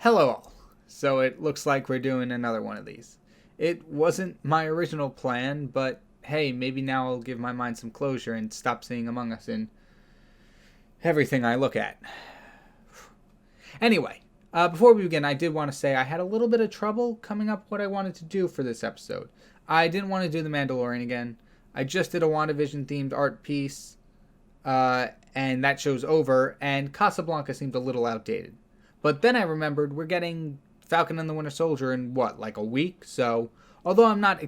Hello all. So it looks like we're doing another one of these. It wasn't my original plan, but hey, maybe now I'll give my mind some closure and stop seeing Among Us in everything I look at. Anyway, before we begin, I did want to say I had a little bit of trouble coming up with what I wanted to do for this episode. I didn't want to do The Mandalorian again. I just did a WandaVision themed art piece, and that show's over, and Casablanca seemed a little outdated. But then I remembered we're getting Falcon and the Winter Soldier in, like a week? So, although I'm not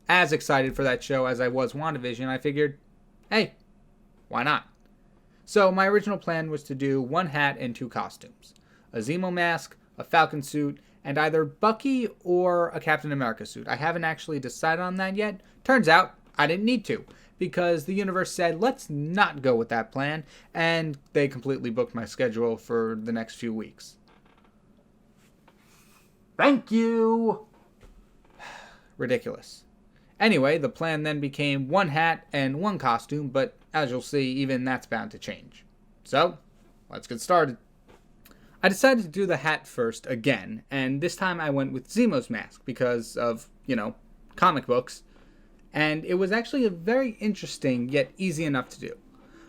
as excited for that show as I was WandaVision, I figured, hey, why not? So my original plan was to do one hat and two costumes. A Zemo mask, a Falcon suit, and either Bucky or a Captain America suit. I haven't actually decided on that yet. Turns out, I didn't need to, because the universe said, let's not go with that plan, and they completely booked my schedule for the next few weeks. Thank you! Ridiculous. Anyway, the plan then became one hat and one costume, but as you'll see, even that's bound to change. So, let's get started. I decided to do the hat first again, and this time I went with Zemo's mask because of, comic books. And it was actually a very interesting, yet easy enough to do.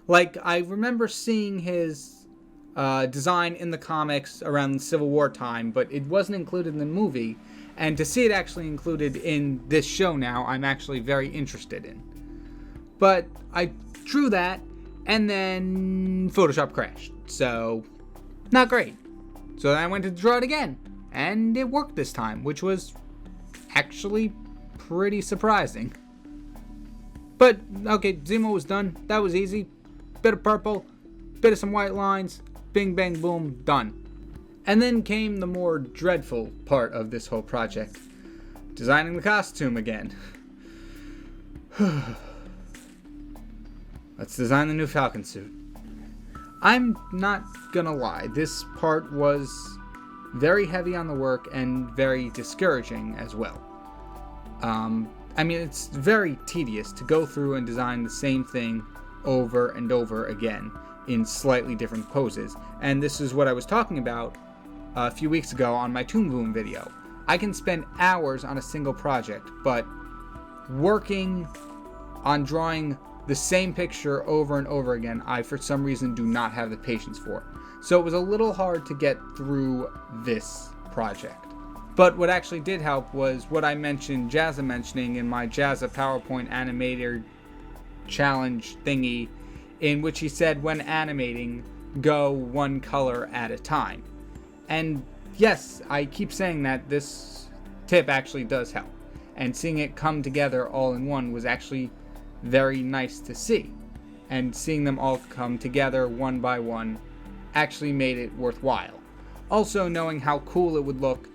Like, I remember seeing his design in the comics around the Civil War time, but it wasn't included in the movie. And to see it actually included in this show now, I'm actually very interested in. But I drew that, and then Photoshop crashed. So, not great. So then I went to draw it again, and it worked this time, which was actually pretty surprising. But, okay, Zemo was done. That was easy. Bit of purple, bit of some white lines, bing, bang, boom, done. And then came the more dreadful part of this whole project. Designing the costume again. Let's design the new Falcon suit. I'm not gonna lie, this part was very heavy on the work and very discouraging as well. It's very tedious to go through and design the same thing over and over again in slightly different poses. And this is what I was talking about a few weeks ago on my Toon Boom video. I can spend hours on a single project, but working on drawing the same picture over and over again, I for some reason do not have the patience for. So it was a little hard to get through this project. But what actually did help was what I mentioned Jazza mentioning in my Jazza PowerPoint animator challenge thingy, in which he said when animating, go one color at a time. And yes, I keep saying that this tip actually does help. And seeing it come together all in one was actually very nice to see. And seeing them all come together one by one actually made it worthwhile. Also knowing how cool it would look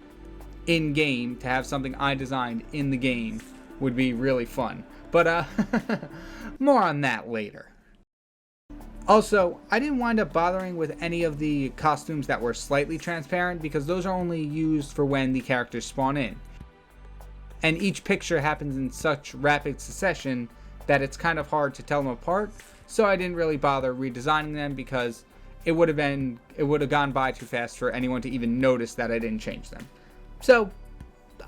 in-game to have something I designed in the game would be really fun. But, more on that later. Also, I didn't wind up bothering with any of the costumes that were slightly transparent because those are only used for when the characters spawn in. And each picture happens in such rapid succession that it's kind of hard to tell them apart, so I didn't really bother redesigning them because it would have gone by too fast for anyone to even notice that I didn't change them. So,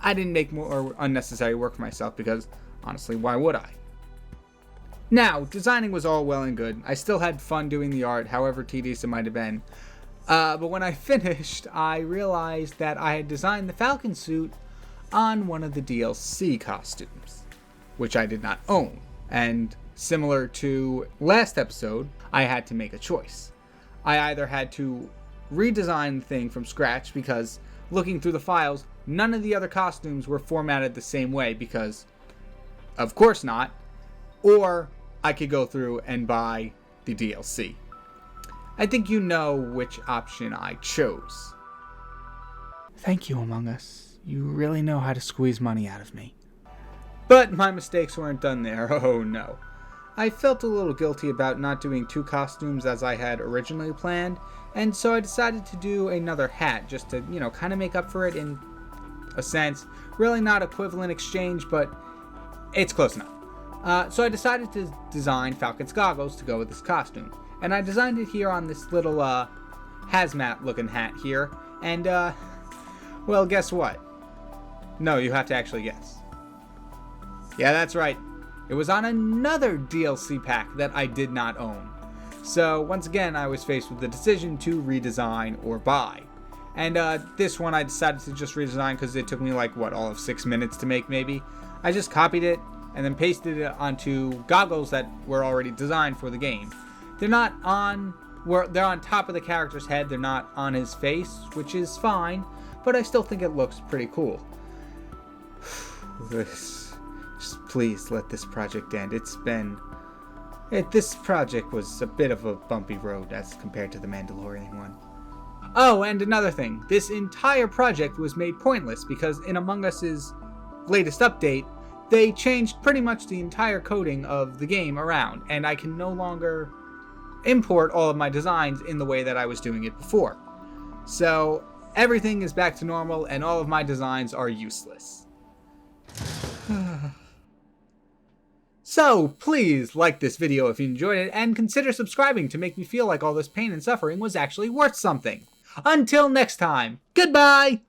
I didn't make more unnecessary work for myself because, honestly, why would I? Now, designing was all well and good. I still had fun doing the art, however tedious it might have been. But when I finished, I realized that I had designed the Falcon suit on one of the DLC costumes, which I did not own. And similar to last episode, I had to make a choice. I either had to redesign the thing from scratch because looking through the files, none of the other costumes were formatted the same way because, of course not, or I could go through and buy the DLC. I think you know which option I chose. Thank you, Among Us. You really know how to squeeze money out of me. But my mistakes weren't done there, oh no. I felt a little guilty about not doing two costumes as I had originally planned, and so I decided to do another hat just to, kind of make up for it in a sense. Really not equivalent exchange, but it's close enough. So I decided to design Falcon's goggles to go with this costume. And I designed it here on this little hazmat looking hat here. And, well, guess what? No, you have to actually guess. Yeah, that's right. It was on another DLC pack that I did not own. So, once again, I was faced with the decision to redesign or buy. And this one I decided to just redesign because it took me like, what, all of 6 minutes to make maybe? I just copied it and then pasted it onto goggles that were already designed for the game. They're not on, they're on top of the character's head, they're not on his face, which is fine, but I still think it looks pretty cool. Just please let this project end. This project was a bit of a bumpy road as compared to the Mandalorian one. Oh, and another thing. This entire project was made pointless because in Among Us's latest update, they changed pretty much the entire coding of the game around, and I can no longer import all of my designs in the way that I was doing it before. So, everything is back to normal, and all of my designs are useless. So, please like this video if you enjoyed it, and consider subscribing to make me feel like all this pain and suffering was actually worth something. Until next time, goodbye!